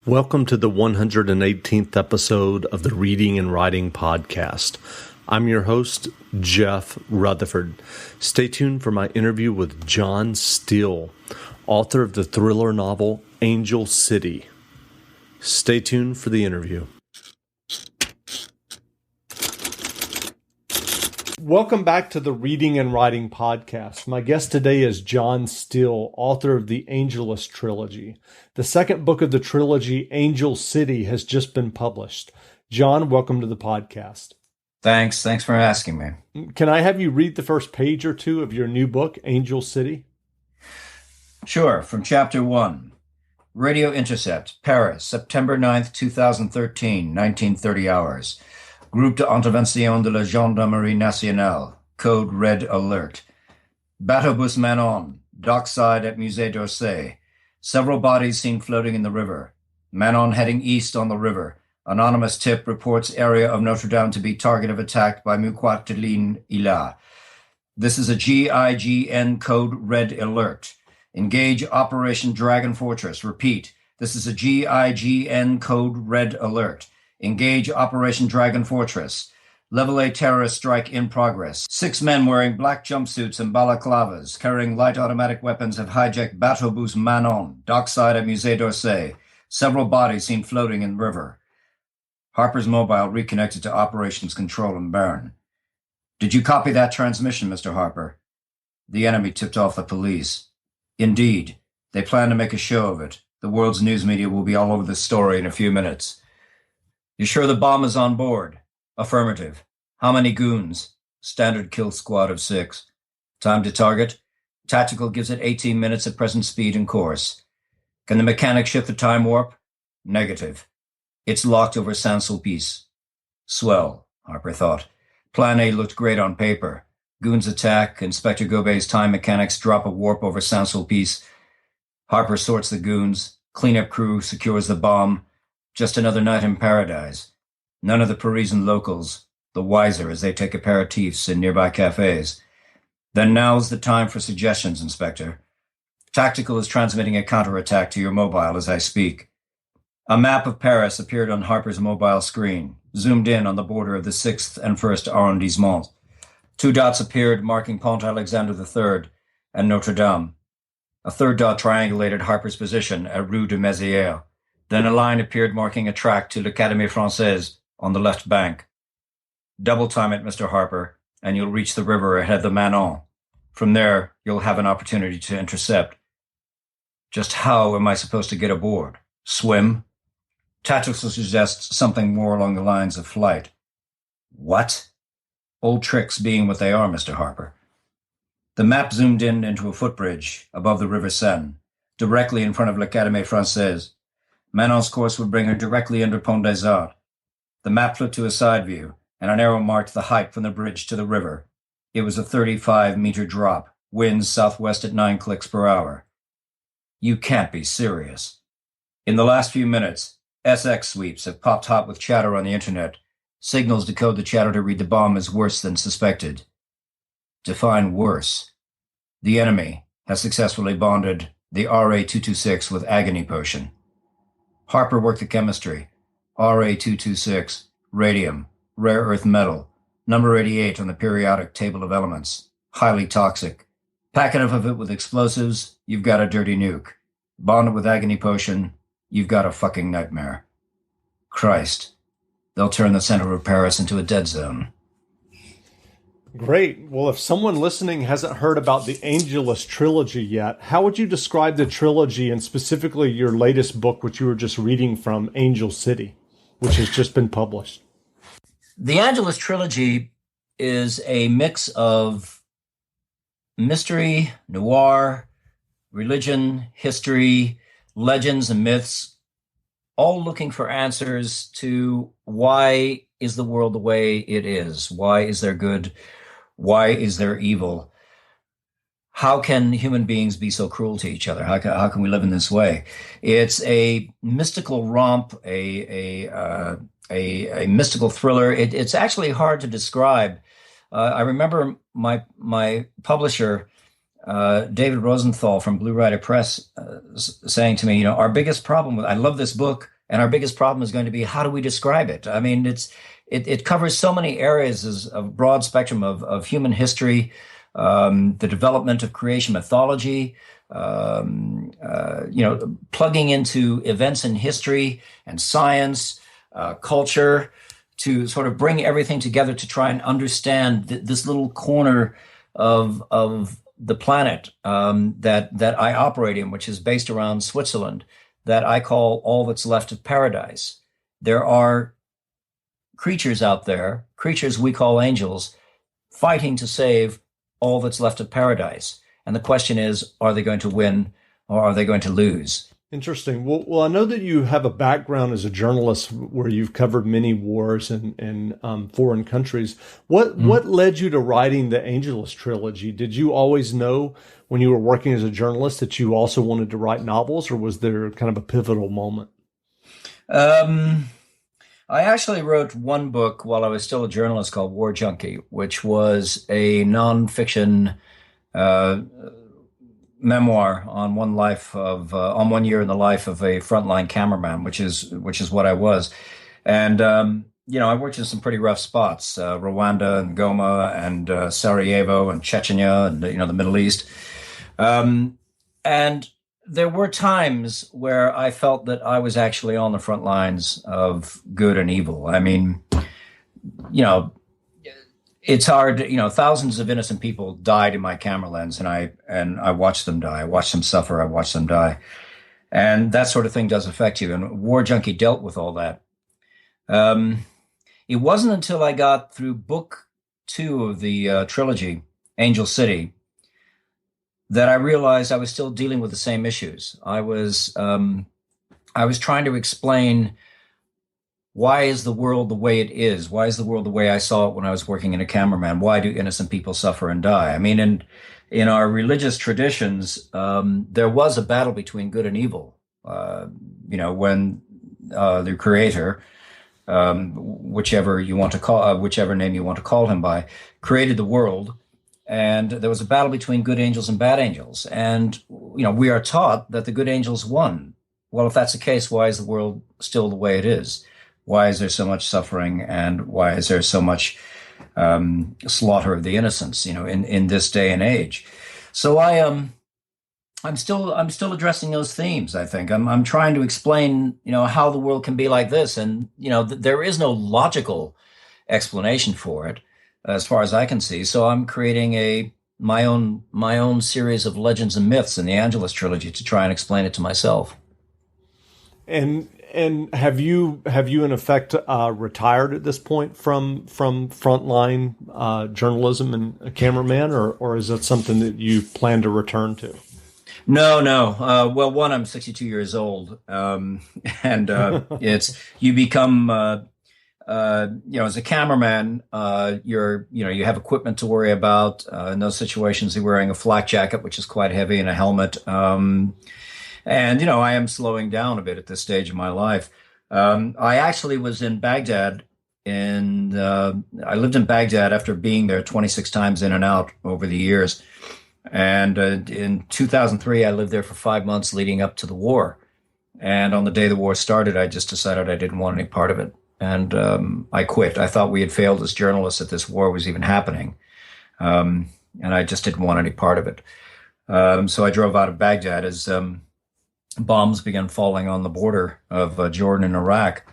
Welcome to the 118th episode of the Reading and Writing Podcast. I'm your host, Jeff Rutherford. Stay tuned for my interview with Jon Steele, author of the thriller novel Angel City. Stay tuned for the interview. Welcome back to the Reading and Writing Podcast. My guest today is Jon Steele, author of the Angelus Trilogy. The second book of the trilogy, Angel City, has just been published. Jon, welcome to the podcast. Thanks for asking me. Can I have you read the first page or two of your new book, Angel City? Sure. From Chapter 1. Radio Intercept, Paris, September 9th, 2013, 1930 hours. Groupe d'Intervention de la Gendarmerie Nationale, Code Red Alert. Bateau bus Manon, dockside at Musée d'Orsay. Several bodies seen floating in the river. Manon heading east on the river. Anonymous tip reports area of Notre Dame to be target of attack by Muquateline Ila. This is a GIGN Code Red Alert. Engage Operation Dragon Fortress. Repeat, this is a GIGN Code Red Alert. Engage Operation Dragon Fortress. Level A terrorist strike in progress. 6 men wearing black jumpsuits and balaclavas, carrying light automatic weapons, have hijacked Bateau bus Manon, dockside at Musée d'Orsay. Several bodies seen floating in the river. Harper's mobile reconnected to operations control in Bern. Did you copy that transmission, Mr. Harper? The enemy tipped off the police. Indeed, they plan to make a show of it. The world's news media will be all over the story in a few minutes. You sure the bomb is on board? Affirmative. How many goons? Standard kill squad of 6. Time to target? Tactical gives it 18 minutes at present speed and course. Can the mechanic shift the time warp? Negative. It's locked over Saint-Sulpice. Swell, Harper thought. Plan A looked great on paper. Goons attack, Inspector Gobet's time mechanics drop a warp over Saint-Sulpice. Harper sorts the goons, cleanup crew secures the bomb. Just another night in paradise. None of the Parisian locals, the wiser as they take aperitifs in nearby cafes. Then now's the time for suggestions, Inspector. Tactical is transmitting a counterattack to your mobile as I speak. A map of Paris appeared on Harper's mobile screen, zoomed in on the border of the 6th and 1st arrondissement. 2 dots appeared marking Pont Alexandre III and Notre Dame. A 3rd dot triangulated Harper's position at Rue de Mézières. Then a line appeared marking a track to l'Académie Française on the left bank. Double time it, Mr. Harper, and you'll reach the river ahead of the Manon. From there, you'll have an opportunity to intercept. Just how am I supposed to get aboard? Swim? Tactical suggests something more along the lines of flight. What? Old tricks being what they are, Mr. Harper. The map zoomed in into a footbridge above the River Seine, directly in front of l'Académie Française. Manon's course would bring her directly under Pont des Arts. The map flipped to a side view, and an arrow marked the height from the bridge to the river. It was a 35-meter drop, winds southwest at 9 clicks per hour. You can't be serious. In the last few minutes, SX sweeps have popped hot with chatter on the internet. Signals decode the chatter to read the bomb as worse than suspected. Define worse. The enemy has successfully bonded the RA-226 with agony potion. Harper worked the chemistry. RA-226, radium, rare earth metal, number 88 on the periodic table of elements, highly toxic. Pack enough of it with explosives, you've got a dirty nuke. Bond it with agony potion, you've got a fucking nightmare. Christ, they'll turn the center of Paris into a dead zone. Great. Well, if someone listening hasn't heard about the Angelus Trilogy yet, how would you describe the trilogy and specifically your latest book, which you were just reading from, Angel City, which has just been published? The Angelus Trilogy is a mix of mystery, noir, religion, history, legends, and myths, all looking for answers to why is the world the way it is? Why is there good? Why is there evil? How can human beings be so cruel to each other? How can we live in this way? It's a mystical romp, a mystical thriller. It's actually hard to describe. I remember my publisher David Rosenthal from Blue Rider Press saying to me, our biggest problem I love this book, and our biggest problem is going to be how do we describe it? I mean, it covers so many areas of broad spectrum of human history, the development of creation mythology, plugging into events in history and science, culture, to sort of bring everything together to try and understand this little corner of the planet that I operate in, which is based around Switzerland, that I call all that's left of paradise. There are creatures out there, creatures we call angels, fighting to save all that's left of paradise. And the question is, are they going to win or are they going to lose? Interesting. Well, I know that you have a background as a journalist where you've covered many wars in foreign countries. What led you to writing the Angelus Trilogy? Did you always know when you were working as a journalist that you also wanted to write novels, or was there kind of a pivotal moment? I actually wrote one book while I was still a journalist called War Junkie, which was a nonfiction memoir on one year in the life of a frontline cameraman, which is what I was. And I worked in some pretty rough spots, Rwanda and Goma and Sarajevo and Chechnya and the Middle East. And there were times where I felt that I was actually on the front lines of good and evil. I mean, it's hard, thousands of innocent people died in my camera lens, and I watched them die. I watched them suffer. I watched them die. And that sort of thing does affect you. And War Junkie dealt with all that. It wasn't until I got through book 2 of the trilogy, Angel City, that I realized I was still dealing with the same issues. I was trying to explain, why is the world the way it is? Why is the world the way I saw it when I was working in a cameraman? Why do innocent people suffer and die? I mean, in our religious traditions, there was a battle between good and evil. When the Creator, whichever name you want to call him by, created the world, and there was a battle between good angels and bad angels. And we are taught that the good angels won. Well, if that's the case, why is the world still the way it is? Why is there so much suffering, and why is there so much slaughter of the innocents, in this day and age? So I'm still addressing those themes. I think I'm trying to explain, how the world can be like this, and there is no logical explanation for it, as far as I can see. So I'm creating my own series of legends and myths in the Angelus Trilogy to try and explain it to myself. And have you in effect retired at this point from frontline journalism and a cameraman, or is that something that you plan to return to? No. Well, one, I'm 62 years old, and it's you become as a cameraman, you have equipment to worry about. In those situations, you're wearing a flak jacket, which is quite heavy, and a helmet. And, I am slowing down a bit at this stage of my life. I actually was in Baghdad I lived in Baghdad after being there 26 times in and out over the years. And in 2003, I lived there for 5 months leading up to the war. And on the day the war started, I just decided I didn't want any part of it. And I quit. I thought we had failed as journalists, that this war was even happening. And I just didn't want any part of it. So I drove out of Baghdad as bombs began falling on the border of Jordan and Iraq.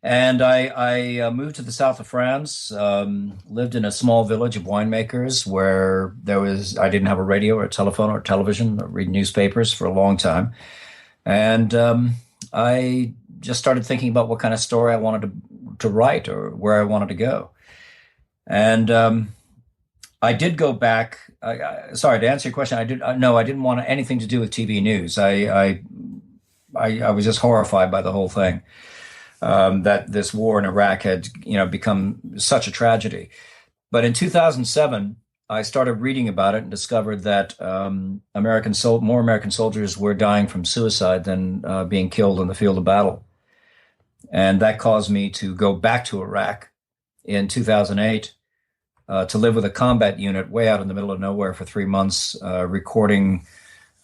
And I moved to the south of France, lived in a small village of winemakers where I didn't have a radio or a telephone or television or read newspapers for a long time. And I just started thinking about what kind of story I wanted to write or where I wanted to go. And I did go back. Sorry, to answer your question, I didn't want anything to do with TV news. I was just horrified by the whole thing. That this war in Iraq had, become such a tragedy. But in 2007, I started reading about it and discovered that more American soldiers were dying from suicide than being killed in the field of battle. And that caused me to go back to Iraq in 2008. to live with a combat unit way out in the middle of nowhere for 3 months, recording,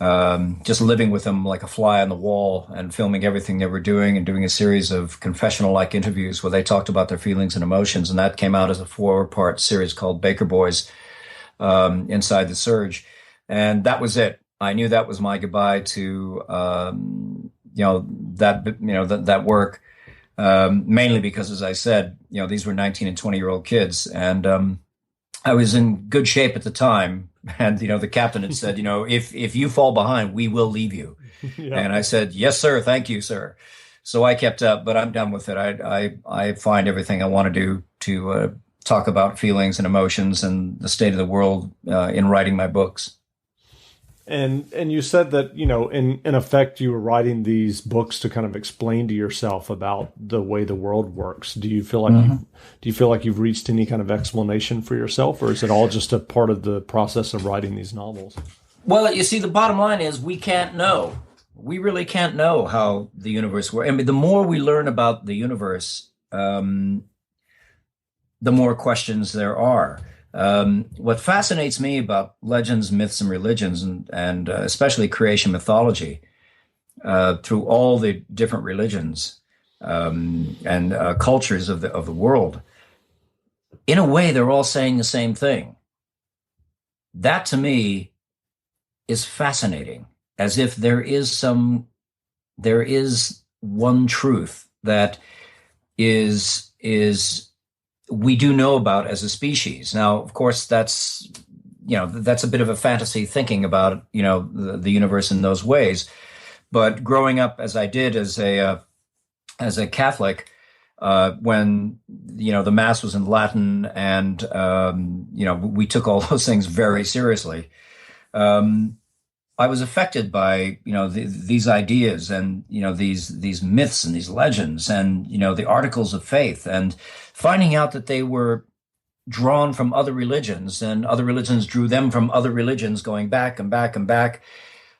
just living with them like a fly on the wall and filming everything they were doing and doing a series of confessional-like interviews where they talked about their feelings and emotions. And that came out as a 4-part series called Baker Boys, Inside the Surge. And that was it. I knew that was my goodbye to, that work. Mainly because, as I said, these were 19 and 20-year-old kids, and I was in good shape at the time. And the captain had said, if you fall behind, we will leave you. Yeah. And I said, yes, sir, thank you, sir. So I kept up, but I'm done with it. I find everything I want to do to talk about feelings and emotions and the state of the world in writing my books. And you said that, in effect, you were writing these books to kind of explain to yourself about the way the world works. Do you feel like you've reached any kind of explanation for yourself, or is it all just a part of the process of writing these novels? Well, you see, the bottom line is we can't know. We really can't know how the universe works. I mean, the more we learn about the universe, the more questions there are. What fascinates me about legends, myths, and religions, and especially creation mythology, through all the different religions and cultures of the world, in a way, they're all saying the same thing. That, to me, is fascinating. As if there is one truth that is we do know about as a species. Now, of course, that's a bit of a fantasy thinking about, the universe in those ways. But growing up as I did as a Catholic, when, the Mass was in Latin and, we took all those things very seriously. I was affected by, these ideas and, these myths and these legends and, the articles of faith, and finding out that they were drawn from other religions and other religions drew them from other religions going back and back and back,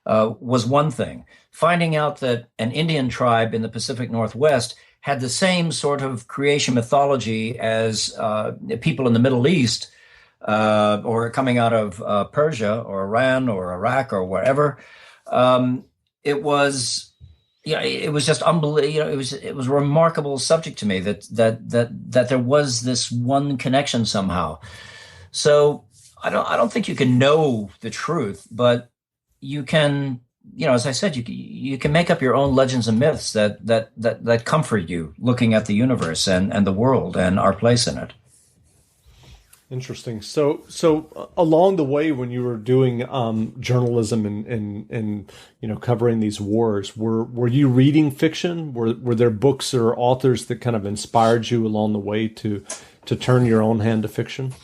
was one thing. Finding out that an Indian tribe in the Pacific Northwest had the same sort of creation mythology as people in the Middle East, or coming out of Persia or Iran or Iraq or wherever. It was just unbelievable. It was a remarkable subject to me that there was this one connection somehow. So I don't think you can know the truth, but you can, as I said, you can make up your own legends and myths that comfort you looking at the universe and the world and our place in it. Interesting. So along the way, when you were doing journalism and covering these wars, were you reading fiction? Were there books or authors that kind of inspired you along the way to turn your own hand to fiction?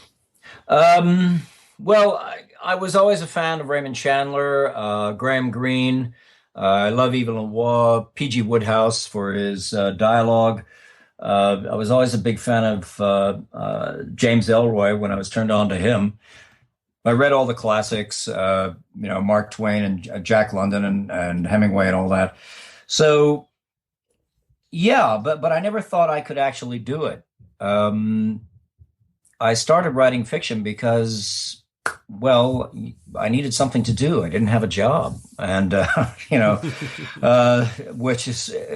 Well, I was always a fan of Raymond Chandler, Graham Greene. I love Yves Lenoir, P.G. Wodehouse for his dialogue. I was always a big fan of James Ellroy when I was turned on to him. I read all the classics, Mark Twain and Jack London and Hemingway and all that. So, yeah, but I never thought I could actually do it. I started writing fiction because, well, I needed something to do. I didn't have a job, and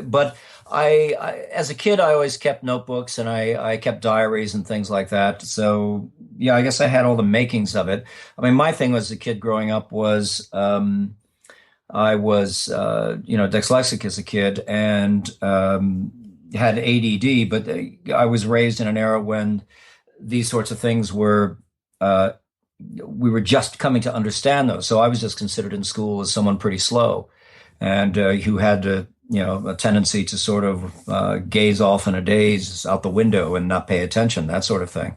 but I as a kid, I always kept notebooks and I kept diaries and things like that. So yeah, I guess I had all the makings of it. I mean, my thing as a kid growing up was I was dyslexic as a kid and had ADD, but I was raised in an era when these sorts of things were we were just coming to understand those. So I was just considered in school as someone pretty slow and who had to, a tendency to sort of gaze off in a daze out the window and not pay attention, that sort of thing.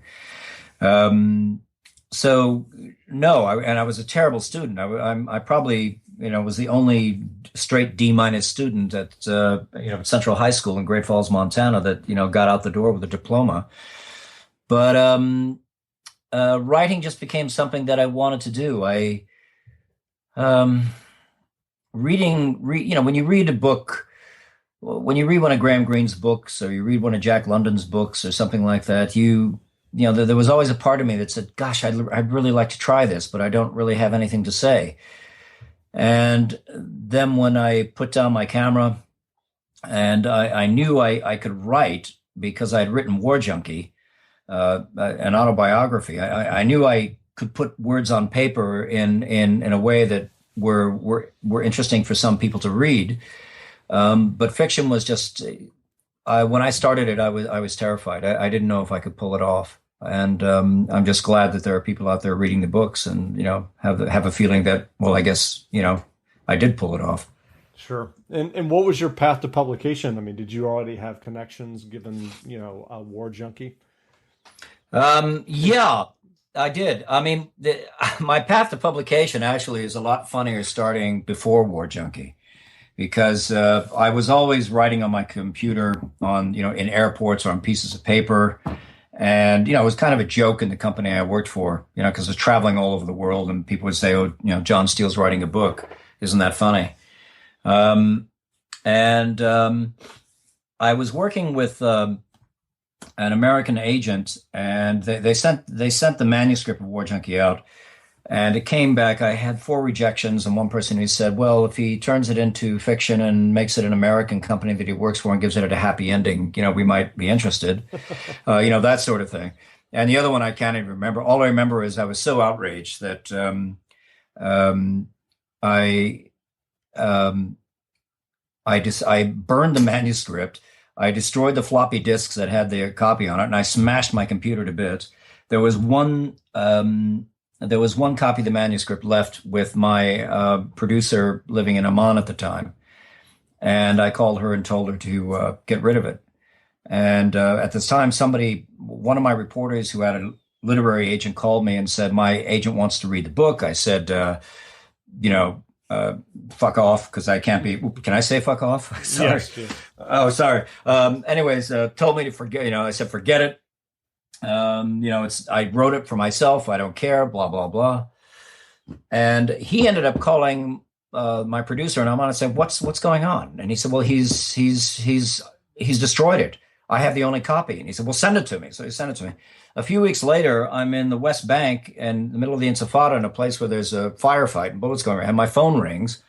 So no, I was a terrible student. I probably, was the only straight D- student at, Central High School in Great Falls, Montana that, got out the door with a diploma. But writing just became something that I wanted to do. When you read a book, when you read one of Graham Greene's books or you read one of Jack London's books or something like that, you there was always a part of me that said, gosh, I'd really like to try this, but I don't really have anything to say. And then when I put down my camera and I knew I could write because I'd written War Junkie, an autobiography. I knew I could put words on paper in a way that were interesting for some people to read. But fiction was just, when I started it, I was terrified. I didn't know if I could pull it off. And I'm just glad that there are people out there reading the books and, have a feeling that, well, I guess, I did pull it off. Sure. And what was your path to publication? I mean, did you already have connections given, a War Junkie? Yeah, I did. I mean, my path to publication actually is a lot funnier starting before War Junkie, because I was always writing on my computer in airports or on pieces of paper. And, it was kind of a joke in the company I worked for, because I was traveling all over the world and people would say, oh, Jon Steele's writing a book. Isn't that funny? I was working with an American agent, and they sent the manuscript of War Junkie out, and it came back. I had 4 rejections, and one person who said, well, if he turns it into fiction and makes it an American company that he works for and gives it a happy ending, we might be interested, that sort of thing. And the other one I can't even remember. All I remember is I was so outraged that I burned the manuscript. I destroyed the floppy disks that had the copy on it, and I smashed my computer to bits. There was one copy of the manuscript left with my producer living in Amman at the time, and I called her and told her to get rid of it. And at this time, one of my reporters who had a literary agent called me and said, my agent wants to read the book. I said, fuck off, because I can't be. Can I say fuck off? Sorry. Yes. Oh, sorry. Anyways, told me to forget. I said forget it. I wrote it for myself. I don't care. Blah blah blah. And he ended up calling my producer, and I'm on and said, "What's going on?" And he said, "Well, he's destroyed it. I have the only copy." And he said, "Well, send it to me." So he sent it to me. A few weeks later, I'm in the West Bank in the middle of the Intifada in a place where there's a firefight and bullets going around. And my phone rings,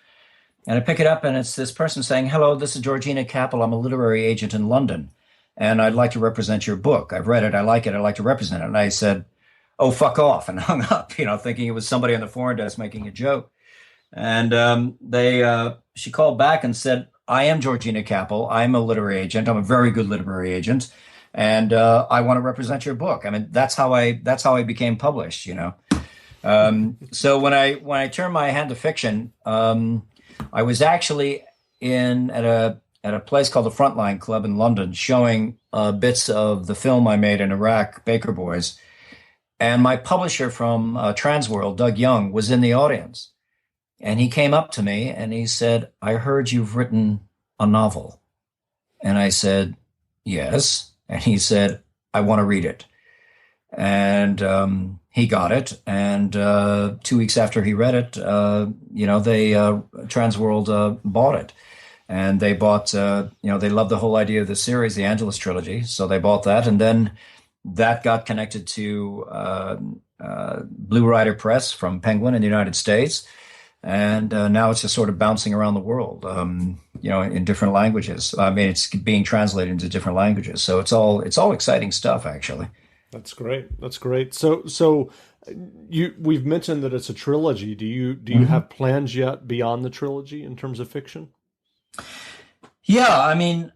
and I pick it up, and it's this person saying, "Hello, this is Georgina Capel. I'm a literary agent in London, and I'd like to represent your book. I've read it. I like it. I'd like to represent it." And I said, "Oh, fuck off," and hung up, thinking it was somebody on the foreign desk making a joke. And she called back and said, "I am Georgina Capel. I'm a literary agent. I'm a very good literary agent. And I want to represent your book." I mean, that's how I became published, So when I turned my hand to fiction, I was actually at a place called the Frontline Club in London, showing bits of the film I made in Iraq, Baker Boys, and my publisher from Transworld, Doug Young, was in the audience, and he came up to me and he said, "I heard you've written a novel," and I said, "Yes." And he said, "I want to read it." And he got it. And 2 weeks after he read it, Transworld bought it. And they bought, they loved the whole idea of the series, the Angelus Trilogy. So they bought that. And then that got connected to Blue Rider Press from Penguin in the United States. And now it's just sort of bouncing around the world, in different languages. I mean, it's being translated into different languages. So it's all exciting stuff, actually. That's great. That's great. So we've mentioned that it's a trilogy. Do you have plans yet beyond the trilogy in terms of fiction? Yeah, I mean,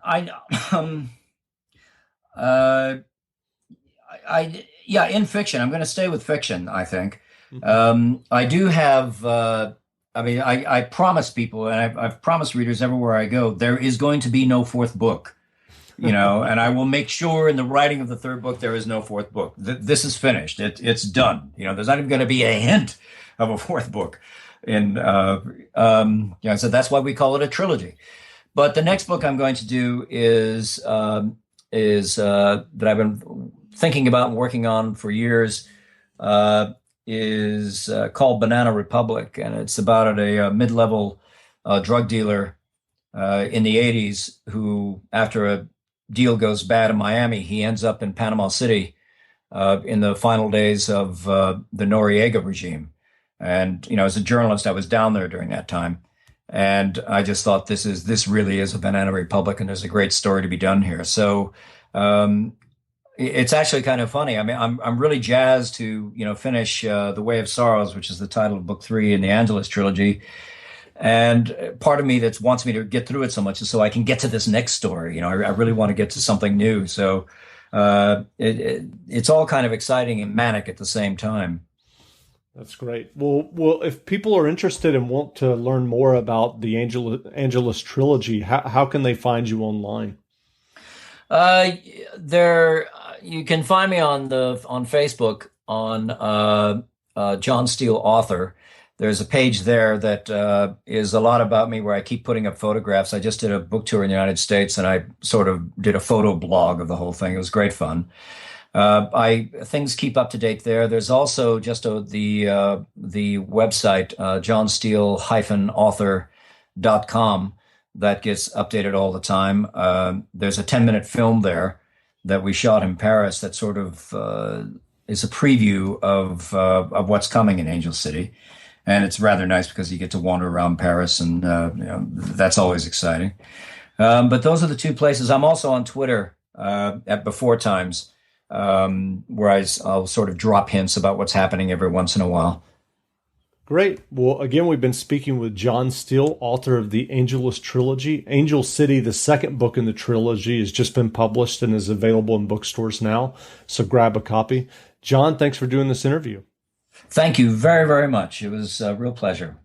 in fiction, I'm going to stay with fiction, I think. I do have. I promise people, and I've promised readers everywhere I go, there is going to be no 4th book, and I will make sure in the writing of the 3rd book, there is no 4th book. This is finished. It's done. There's not even going to be a hint of a 4th book. So that's why we call it a trilogy. But the next book I'm going to do is that I've been thinking about and working on for years, is called Banana Republic, and it's about a mid-level drug dealer in the 80s who, after a deal goes bad in Miami, he ends up in Panama City in the final days of the Noriega regime. And, as a journalist, I was down there during that time. And I just thought this really is a banana republic, and there's a great story to be done here. So it's actually kind of funny. I mean, I'm really jazzed to, finish The Way of Sorrows, which is the title of book 3 in the Angelus Trilogy. And part of me that wants me to get through it so much is so I can get to this next story. I really want to get to something new. So it's all kind of exciting and manic at the same time. That's great. Well, if people are interested and want to learn more about the Angelus Trilogy, how can they find you online? You can find me on Facebook on Jon Steele author. There's a page there that is a lot about me, where I keep putting up photographs. I just did a book tour in the United States, and I sort of did a photo blog of the whole thing. It was great fun. Things keep up to date there. There's also just the website, johnsteele-author.com, that gets updated all the time. There's a 10-minute film there that we shot in Paris that sort of is a preview of what's coming in Angel City. And it's rather nice because you get to wander around Paris, and that's always exciting. But those are the two places. I'm also on Twitter at Before Times, where I'll sort of drop hints about what's happening every once in a while. Great. Well, again, we've been speaking with Jon Steele, author of the Angelus Trilogy. Angel City, the second book in the trilogy, has just been published and is available in bookstores now. So grab a copy. Jon, thanks for doing this interview. Thank you very, very much. It was a real pleasure.